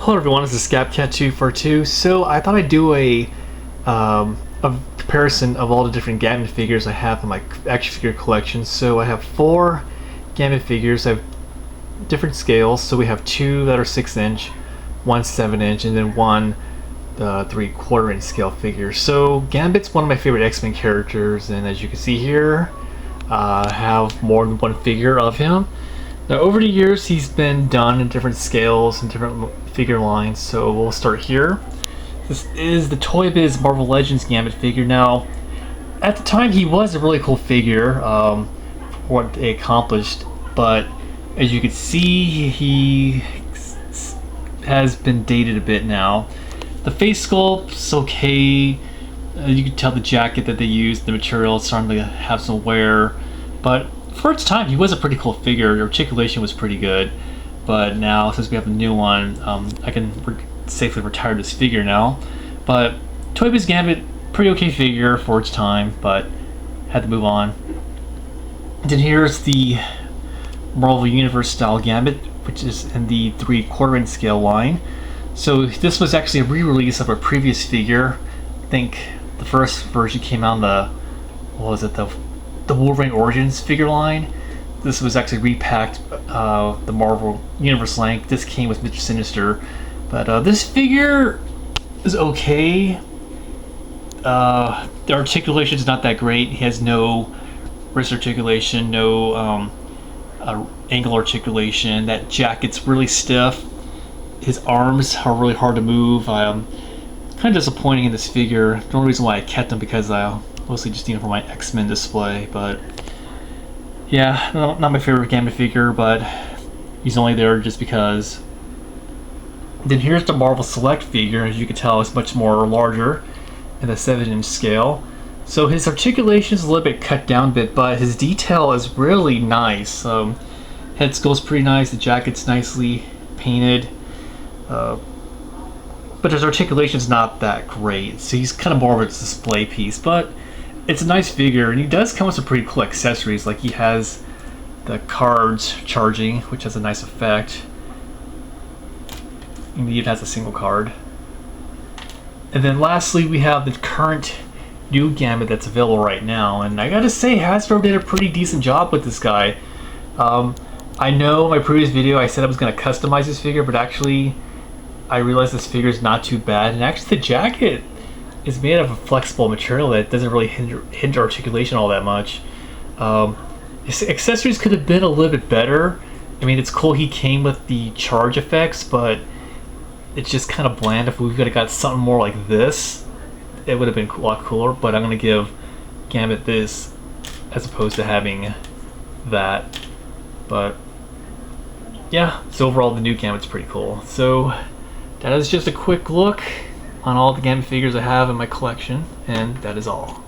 Hello everyone, this is ScapCat242. So I thought I'd do a comparison of all the different Gambit figures I have in my action figure collection. So I have 4 Gambit figures. I have different scales. So we have 2 that are 6-inch, 1 7-inch, and then 1 3/4 inch scale figure. So Gambit's one of my favorite X-Men characters, and as you can see here, I have more than one figure of him. Now over the years he's been done in different scales and different figure lines, so we'll start here. This is the Toy Biz Marvel Legends Gambit figure. Now at the time he was a really cool figure for what they accomplished, but as you can see he has been dated a bit now. The face sculpt's okay. You can tell the jacket that they used, the material, it's starting to have some wear, but for its time he was a pretty cool figure. The articulation was pretty good, but now since we have a new one, I can safely retire this figure now. But Toy Biz Gambit, pretty okay figure for its time, but had to move on. Then here's the Marvel Universe style Gambit, which is in the 3/4 inch scale line. So this was actually a re-release of a previous figure. I think the first version came out in the, what was it, the Wolverine Origins figure line. This was actually repacked, the Marvel Universe line. This came with Mr. Sinister, but this figure is okay. The articulation is not that great. He has no wrist articulation, no ankle articulation. That jacket's really stiff. His arms are really hard to move. Kind of disappointing in this figure. The only reason why I kept him because I mostly just need him for my X-Men display. But yeah, not my favorite Gambit figure, but he's only there just because. Then here's the Marvel Select figure. As you can tell, it's much more larger in the 7-inch scale. So his articulation is a little bit cut down a bit, but his detail is really nice. Head sculpt's pretty nice. The jacket's nicely painted. But his articulation is not that great, so he's kind of more of a display piece, but it's a nice figure, and he does come with some pretty cool accessories. Like he has the cards charging, which has a nice effect. And he even has a single card. And then lastly we have the current new Gambit that's available right now, and I gotta say Hasbro did a pretty decent job with this guy. I know in my previous video I said I was going to customize this figure, but actually I realized this figure is not too bad, and actually the jacket is made of a flexible material that doesn't really hinder articulation all that much. His accessories could have been a little bit better. I mean, it's cool he came with the charge effects, but it's just kind of bland. If we could have got something more like this, it would have been a lot cooler, but I'm going to give Gambit this as opposed to having that. But yeah, so overall the new Gambit's pretty cool. So that is just a quick look on all the Gambit figures I have in my collection, and that is all.